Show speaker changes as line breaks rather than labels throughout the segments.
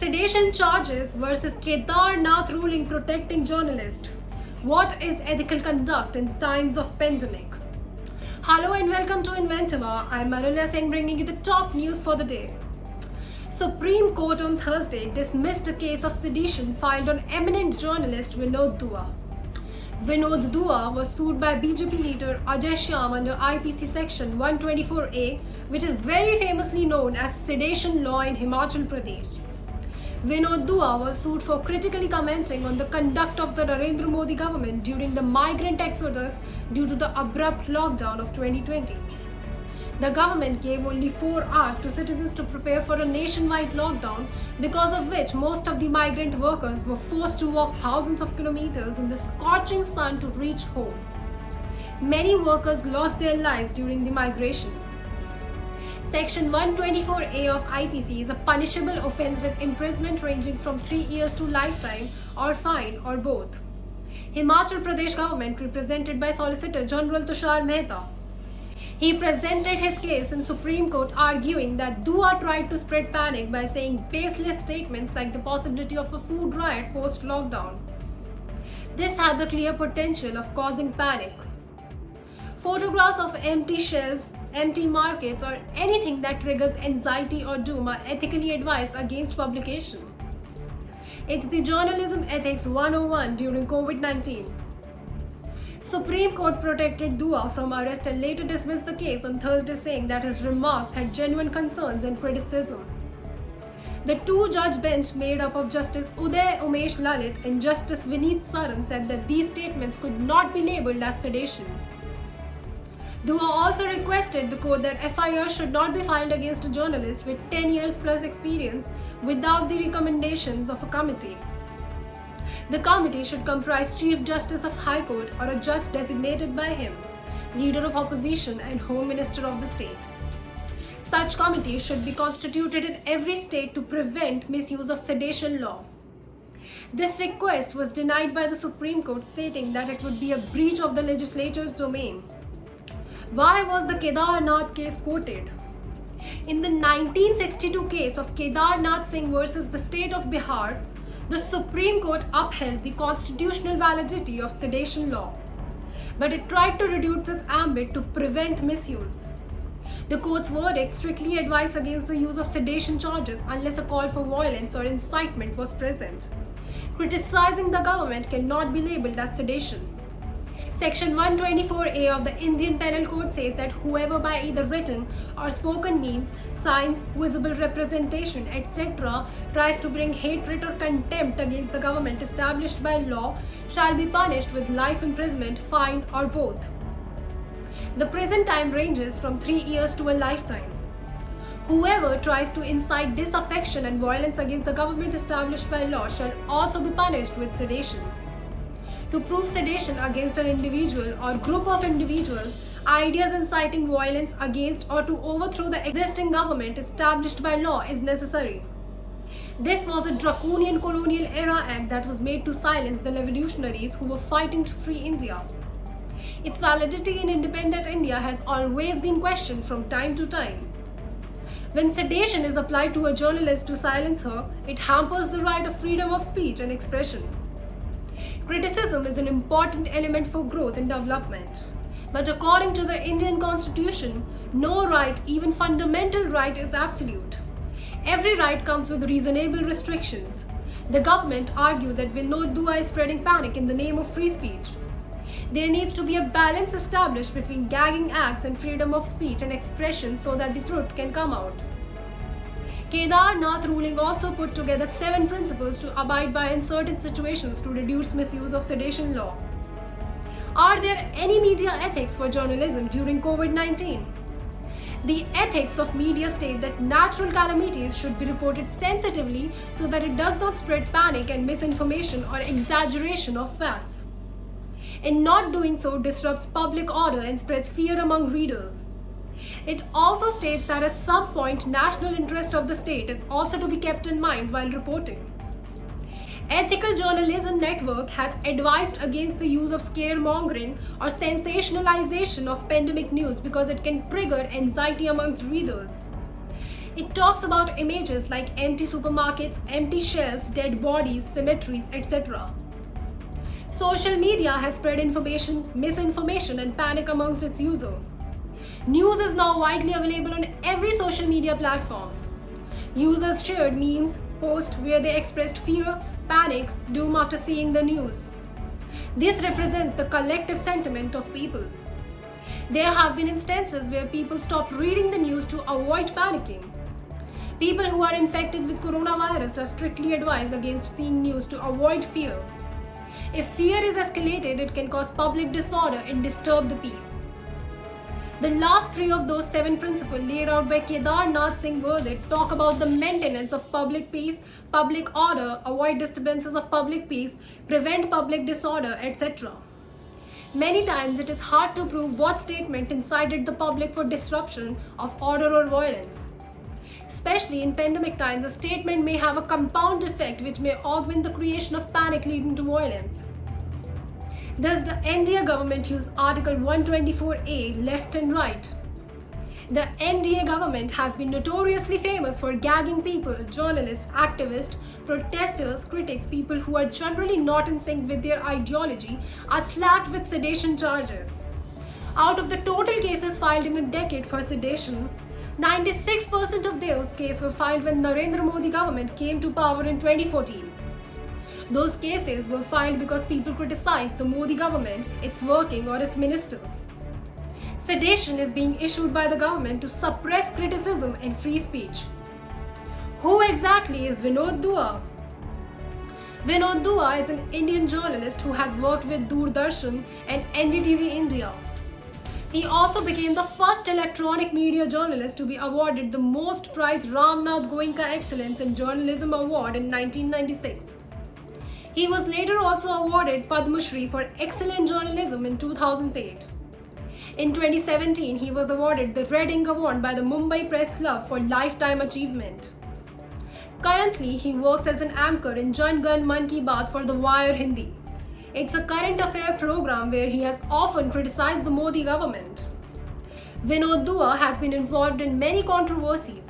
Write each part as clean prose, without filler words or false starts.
Sedition charges versus Kedarnath ruling protecting journalist. What is ethical conduct in times of pandemic? Hello and welcome to Inventiva. I'm Manulya Singh bringing you the top news for the day. Supreme Court on Thursday dismissed a case of sedition filed on eminent journalist Vinod Dua. Vinod Dua was sued by BJP leader Ajay Shyam under IPC section 124A, which is very famously known as sedition law in Himachal Pradesh. Vinod Dua was sued for critically commenting on the conduct of the Narendra Modi government during the migrant exodus due to the abrupt lockdown of 2020. The government gave only 4 hours to citizens to prepare for a nationwide lockdown, because of which most of the migrant workers were forced to walk thousands of kilometers in the scorching sun to reach home. Many workers lost their lives during the migration. Section 124A of IPC is a punishable offence with imprisonment ranging from 3 years to lifetime or fine or both. Himachal Pradesh government, represented by Solicitor General Tushar Mehta, he presented his case in Supreme Court, arguing that Dua tried to spread panic by saying baseless statements like the possibility of a food riot post-lockdown. This had the clear potential of causing panic. Photographs of empty shelves, empty markets, or anything that triggers anxiety or doom are ethically advised against publication. It's the Journalism Ethics 101 during COVID-19. Supreme Court protected Dua from arrest and later dismissed the case on Thursday, saying that his remarks had genuine concerns and criticism. The 2-judge bench made up of Justice Uday Umesh Lalit and Justice Vineet Saran said that these statements could not be labelled as sedition. Dua also requested the court that FIR should not be filed against a journalist with 10 years plus experience without the recommendations of a committee. The committee should comprise Chief Justice of High Court or a judge designated by him, Leader of Opposition and Home Minister of the state. Such committees should be constituted in every state to prevent misuse of sedition law. This request was denied by the Supreme Court, stating that it would be a breach of the legislature's domain. Why was the Kedarnath case quoted? In the 1962 case of Kedarnath Singh versus the state of Bihar, the Supreme Court upheld the constitutional validity of sedition law, but it tried to reduce its ambit to prevent misuse. The court's verdict strictly advised against the use of sedition charges unless a call for violence or incitement was present. Criticizing the government cannot be labelled as sedition. Section 124A of the Indian Penal Code says that whoever by either written or spoken means, signs, visible representation, etc. tries to bring hatred or contempt against the government established by law shall be punished with life imprisonment, fine, or both. The prison time ranges from 3 years to a lifetime. Whoever tries to incite disaffection and violence against the government established by law shall also be punished with sedition. To prove sedition against an individual or group of individuals, ideas inciting violence against or to overthrow the existing government established by law is necessary. This was a draconian colonial era act that was made to silence the revolutionaries who were fighting to free India. Its validity in independent India has always been questioned from time to time. When sedition is applied to a journalist to silence her, it hampers the right of freedom of speech and expression. Criticism is an important element for growth and development. But according to the Indian Constitution, no right, even fundamental right, is absolute. Every right comes with reasonable restrictions. The government argued that Vinod Dua is spreading panic in the name of free speech. There needs to be a balance established between gagging acts and freedom of speech and expression so that the truth can come out. Kedarnath ruling also put together 7 principles to abide by in certain situations to reduce misuse of sedition law. Are there any media ethics for journalism during COVID-19? The ethics of media state that natural calamities should be reported sensitively so that it does not spread panic and misinformation or exaggeration of facts. In not doing so disrupts public order and spreads fear among readers. It also states that at some point national interest of the state is also to be kept in mind while reporting. Ethical Journalism Network has advised against the use of scaremongering or sensationalization of pandemic news because it can trigger anxiety amongst readers. It talks about images like empty supermarkets, empty shelves, dead bodies, cemeteries, etc. Social media has spread information, misinformation, and panic amongst its users. News is now widely available on every social media platform. Users shared memes, posts where they expressed fear, panic, doom after seeing the news. This represents the collective sentiment of people. There have been instances where people stopped reading the news to avoid panicking. People who are infected with coronavirus are strictly advised against seeing news to avoid fear. If fear is escalated, it can cause public disorder and disturb the peace. The last three of those 7 principles laid out by Kedar Nath Singh Gurdit talk about the maintenance of public peace, public order, avoid disturbances of public peace, prevent public disorder, etc. Many times it is hard to prove what statement incited the public for disruption of order or violence. Especially in pandemic times, a statement may have a compound effect which may augment the creation of panic leading to violence. Thus, the NDA government used Article 124A, left and right. The NDA government has been notoriously famous for gagging people, journalists, activists, protesters, critics, people who are generally not in sync with their ideology are slapped with sedition charges. Out of the total cases filed in a decade for sedition, 96% of those cases were filed when Narendra Modi government came to power in 2014. Those cases were filed because people criticized the Modi government, its working or its ministers. Sedition is being issued by the government to suppress criticism and free speech. Who exactly is Vinod Dua? Vinod Dua is an Indian journalist who has worked with Doordarshan and NDTV India. He also became the first electronic media journalist to be awarded the most prized Ramnath Goenka Excellence in Journalism Award in 1996. He was later also awarded Padma Shri for excellent journalism in 2008. In 2017, he was awarded the Red Ink Award by the Mumbai Press Club for lifetime achievement. Currently, he works as an anchor in Jan Gan Man Ki Baat for The Wire Hindi. It's a current affair program where he has often criticized the Modi government. Vinod Dua has been involved in many controversies.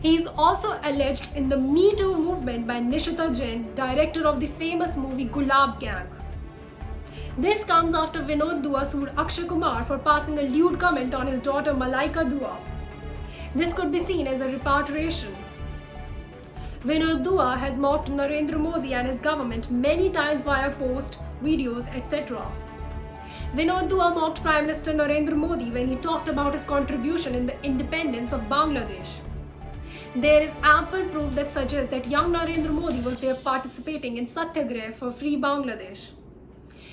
He is also alleged in the Me Too movement by Nishita Jain, director of the famous movie Gulab Gang. This comes after Vinod Dua sued Akshay Kumar for passing a lewd comment on his daughter Malaika Dua. This could be seen as a repatriation. Vinod Dua has mocked Narendra Modi and his government many times via posts, videos, etc. Vinod Dua mocked Prime Minister Narendra Modi when he talked about his contribution in the independence of Bangladesh. There is ample proof that suggests that young Narendra Modi was there participating in Satyagrah for free Bangladesh.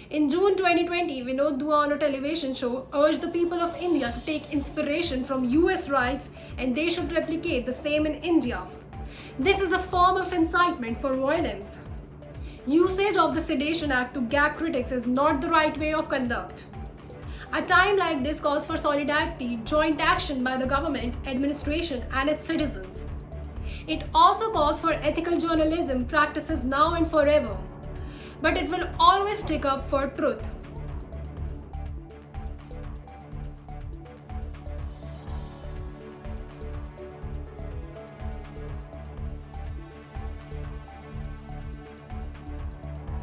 In June 2020, Vinod Dua on a television show urged the people of India to take inspiration from US rights and they should replicate the same in India. This is a form of incitement for violence. Usage of the Sedition Act to gag critics is not the right way of conduct. A time like this calls for solidarity, joint action by the government, administration, and its citizens. It also calls for ethical journalism practices now and forever. But it will always stick up for truth.